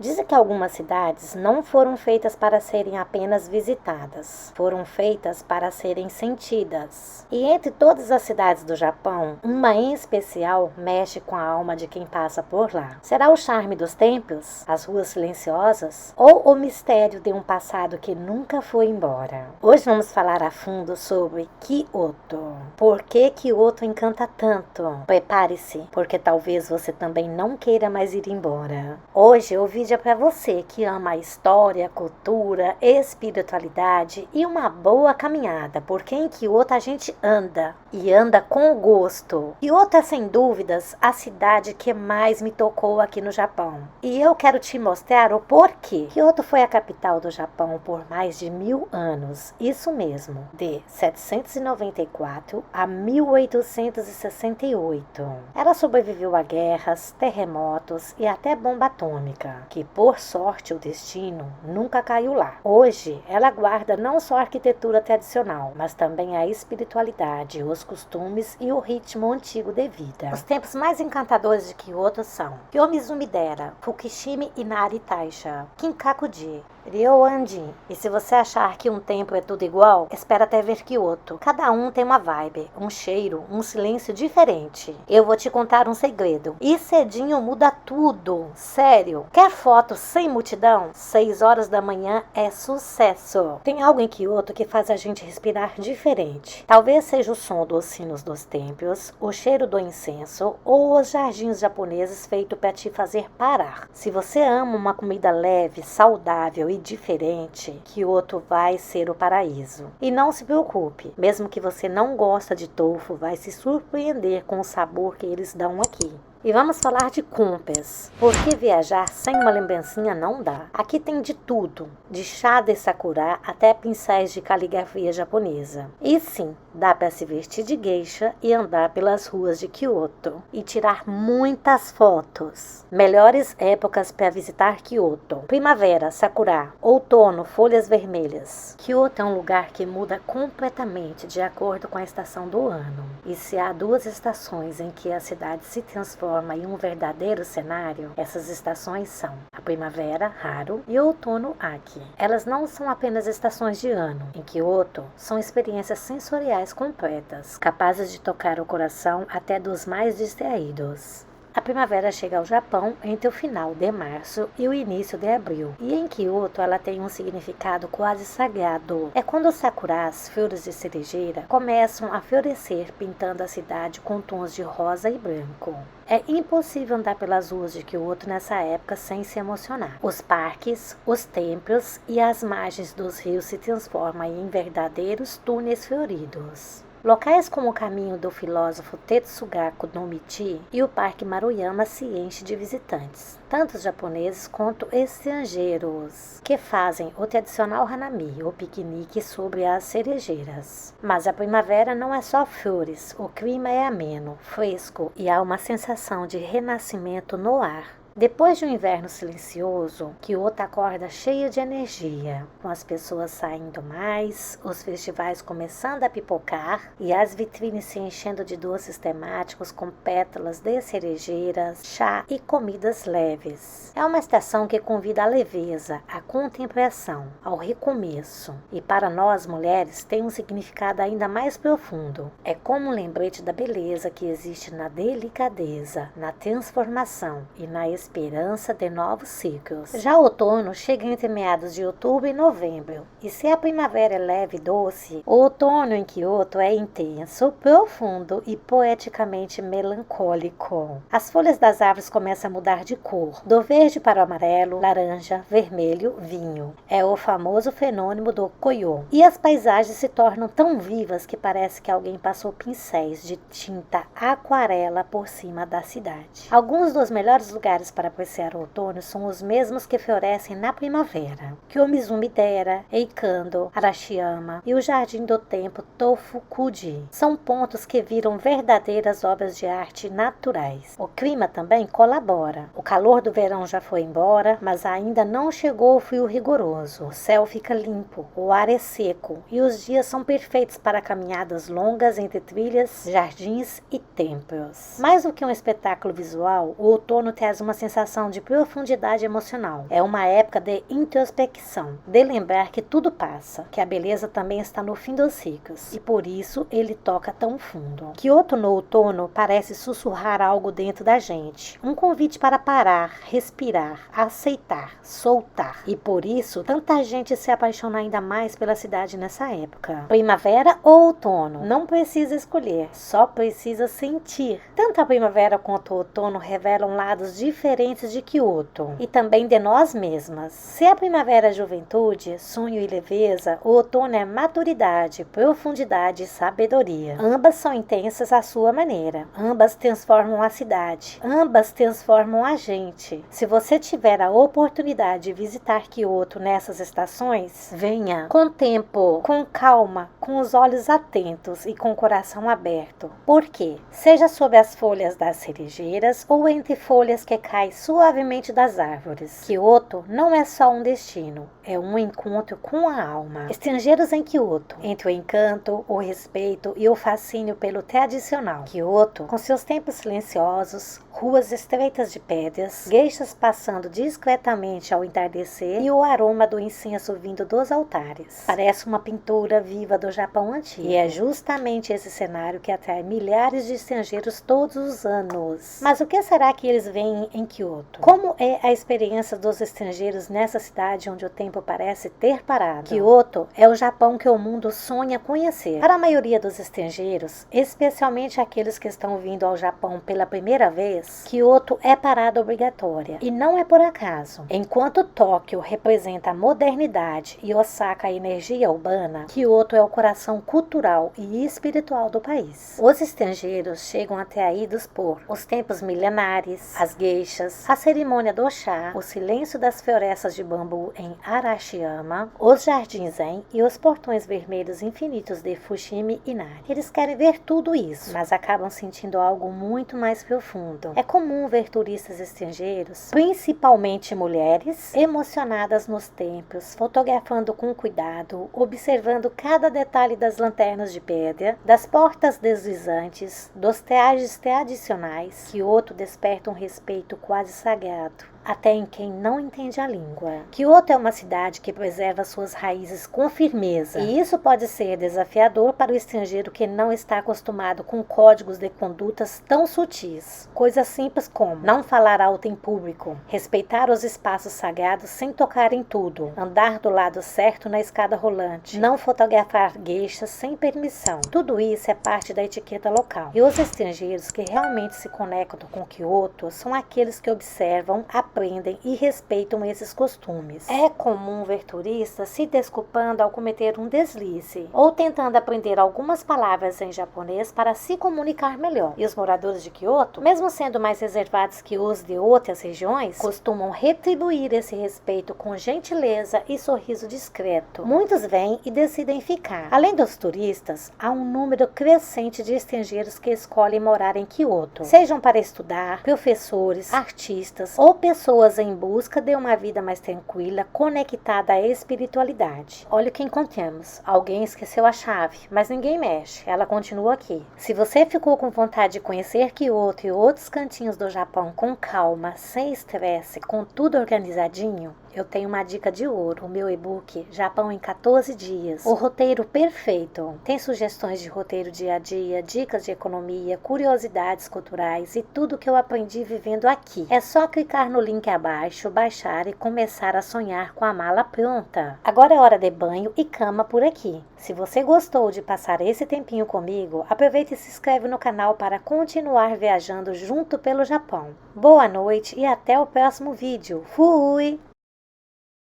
Dizem que algumas cidades não foram feitas para serem apenas visitadas, foram feitas para serem sentidas. E entre todas as cidades do Japão, uma em especial mexe com a alma de quem passa por lá. Será o charme dos templos, as ruas silenciosas, ou o mistério de um passado que nunca foi embora? Hoje vamos falar a fundo sobre Kyoto. Por que Kyoto encanta tanto? Prepare-se, porque talvez você também não queira mais ir embora. Hoje o vídeo é para você que ama a história, cultura, espiritualidade e uma boa caminhada, porque em Kyoto a gente anda e anda com gosto. Kyoto é sem dúvidas a cidade que mais me tocou aqui no Japão. E eu quero te mostrar o porquê. Kyoto foi a capital do Japão por mais de 1000 anos. Isso mesmo, de 794 a 1868. Ela sobreviveu a guerras, terremotos e até bomba atômica, que por sorte o destino nunca caiu lá. Hoje, ela guarda não só a arquitetura tradicional, mas também a espiritualidade, os costumes e o ritmo antigo de vida. Os templos mais encantadores de Kyoto são Kiyomizu-dera, Fukushima Inari Taisha, Kinkaku-ji, Ryoan-ji. E se você achar que um templo é tudo igual, espera até ver Kyoto. Cada um tem uma vibe, um cheiro, um silêncio diferente. Eu vou te contar um segredo. E cedinho muda tudo. Sério. Quer foto sem multidão? 6 horas da manhã é sucesso. Tem algo em Kyoto que faz a gente respirar diferente. Talvez seja o som dos sinos dos templos, o cheiro do incenso ou os jardins japoneses feitos para te fazer parar. Se você ama uma comida leve, saudável e diferente, Kyoto vai ser o paraíso. E não se preocupe, mesmo que você não gosta de tofu, vai se surpreender com o sabor que eles dão aqui. E vamos falar de compras, porque viajar sem uma lembrancinha não dá. Aqui tem de tudo, de chá de sakura até pincéis de caligrafia japonesa. E sim, dá para se vestir de geisha e andar pelas ruas de Kyoto e tirar muitas fotos. Melhores épocas para visitar Kyoto: primavera, sakura; outono, folhas vermelhas. Kyoto é um lugar que muda completamente de acordo com a estação do ano. E se há 2 estações em que a cidade se transforma em um verdadeiro cenário, essas estações são a primavera, Haru, e o outono, Aki. Elas não são apenas estações de ano. Em Kyoto, são experiências sensoriais completas, capazes de tocar o coração até dos mais distraídos. A primavera chega ao Japão entre o final de março e o início de abril. E em Kyoto ela tem um significado quase sagrado. É quando os sakuras, flores de cerejeira, começam a florescer, pintando a cidade com tons de rosa e branco. É impossível andar pelas ruas de Kyoto nessa época sem se emocionar. Os parques, os templos e as margens dos rios se transformam em verdadeiros túneis floridos. Locais como o caminho do filósofo Tetsugaku no Michi e o Parque Maruyama se enchem de visitantes, tanto japoneses quanto estrangeiros, que fazem o tradicional hanami, o piquenique sobre as cerejeiras. Mas a primavera não é só flores, o clima é ameno, fresco e há uma sensação de renascimento no ar. Depois de um inverno silencioso, Kyoto acorda cheia de energia, com as pessoas saindo mais, os festivais começando a pipocar e as vitrines se enchendo de doces temáticos com pétalas de cerejeiras, chá e comidas leves. É uma estação que convida à leveza, à contemplação, ao recomeço. E para nós mulheres tem um significado ainda mais profundo. É como um lembrete da beleza que existe na delicadeza, na transformação e na esperança de novos ciclos. Já o outono chega entre meados de outubro e novembro, e se a primavera é leve e doce, o outono em Kyoto é intenso, profundo e poeticamente melancólico. As folhas das árvores começam a mudar de cor, do verde para o amarelo, laranja, vermelho, vinho. É o famoso fenômeno do Koyo. E as paisagens se tornam tão vivas que parece que alguém passou pincéis de tinta aquarela por cima da cidade. Alguns dos melhores lugares para apreciar o outono são os mesmos que florescem na primavera: Kiyomizu-dera, Eikando, Arashiyama e o Jardim do Templo Tofuku-ji. São pontos que viram verdadeiras obras de arte naturais. O clima também colabora. O calor do verão já foi embora, mas ainda não chegou o frio rigoroso. O céu fica limpo, o ar é seco e os dias são perfeitos para caminhadas longas entre trilhas, jardins e templos. Mais do que um espetáculo visual, o outono traz uma sensação de profundidade emocional. É uma época de introspecção, de lembrar que tudo passa, que a beleza também está no fim dos ciclos, e por isso ele toca tão fundo. Kyoto no outono parece sussurrar algo dentro da gente, um convite para parar, respirar, aceitar, soltar, e por isso tanta gente se apaixona ainda mais pela cidade nessa época. Primavera ou outono? Não precisa escolher, só precisa sentir. Tanto a primavera quanto o outono revelam lados diferentes de Kyoto e também de nós mesmas. Se a primavera é juventude, sonho e leveza, o outono é maturidade, profundidade e sabedoria. Ambas são intensas à sua maneira. Ambas transformam a cidade. Ambas transformam a gente. Se você tiver a oportunidade de visitar Kyoto nessas estações, venha com tempo, com calma, com os olhos atentos e com o coração aberto. Por quê? Seja sob as folhas das cerejeiras ou entre folhas que caem suavemente das árvores. Kyoto não é só um destino, é um encontro com a alma. Estrangeiros em Kyoto, entre o encanto, o respeito e o fascínio pelo tradicional. Kyoto, com seus templos silenciosos, ruas estreitas de pedras, geishas passando discretamente ao entardecer e o aroma do incenso vindo dos altares. Parece uma pintura viva do Japão antigo. E é justamente esse cenário que atrai milhares de estrangeiros todos os anos. Mas o que será que eles veem em Kyoto? Como é a experiência dos estrangeiros nessa cidade onde o tempo parece ter parado? Kyoto é o Japão que o mundo sonha conhecer. Para a maioria dos estrangeiros, especialmente aqueles que estão vindo ao Japão pela primeira vez, Kyoto é parada obrigatória. E não é por acaso. Enquanto Tóquio representa a modernidade e Osaka a energia urbana, Kyoto é o coração cultural e espiritual do país. Os estrangeiros chegam atraídos por os templos milenares, as geishas, a cerimônia do chá, o silêncio das florestas de bambu em Arashiyama, os jardins zen e os portões vermelhos infinitos de Fushimi Inari. Eles querem ver tudo isso, mas acabam sentindo algo muito mais profundo. É comum ver turistas estrangeiros, principalmente mulheres, emocionadas nos templos, fotografando com cuidado, observando cada detalhe das lanternas de pedra, das portas deslizantes, dos trajes tradicionais. Kyoto desperta um respeito quase sagrado, até em quem não entende a língua. Kyoto é uma cidade que preserva suas raízes com firmeza, e isso pode ser desafiador para o estrangeiro que não está acostumado com códigos de condutas tão sutis. Coisas simples como não falar alto em público, respeitar os espaços sagrados sem tocar em tudo, andar do lado certo na escada rolante, não fotografar geishas sem permissão. Tudo isso é parte da etiqueta local. E os estrangeiros que realmente se conectam com Kyoto são aqueles que observam, aprendem e respeitam esses costumes. É comum ver turistas se desculpando ao cometer um deslize ou tentando aprender algumas palavras em japonês para se comunicar melhor. E os moradores de Kyoto, mesmo sendo mais reservados que os de outras regiões, costumam retribuir esse respeito com gentileza e sorriso discreto. Muitos vêm e decidem ficar. Além dos turistas, há um número crescente de estrangeiros que escolhem morar em Kyoto, sejam para estudar, professores, artistas ou pessoas em busca de uma vida mais tranquila, conectada à espiritualidade. Olha o que encontramos. Alguém esqueceu a chave, mas ninguém mexe. Ela continua aqui. Se você ficou com vontade de conhecer Kyoto e outros cantinhos do Japão com calma, sem estresse, com tudo organizadinho, eu tenho uma dica de ouro, o meu e-book Japão em 14 dias. O roteiro perfeito. Tem sugestões de roteiro dia a dia, dicas de economia, curiosidades culturais e tudo que eu aprendi vivendo aqui. É só clicar no link abaixo, baixar e começar a sonhar com a mala pronta. Agora é hora de banho e cama por aqui. Se você gostou de passar esse tempinho comigo, aproveite e se inscreve no canal para continuar viajando junto pelo Japão. Boa noite e até o próximo vídeo. Fui!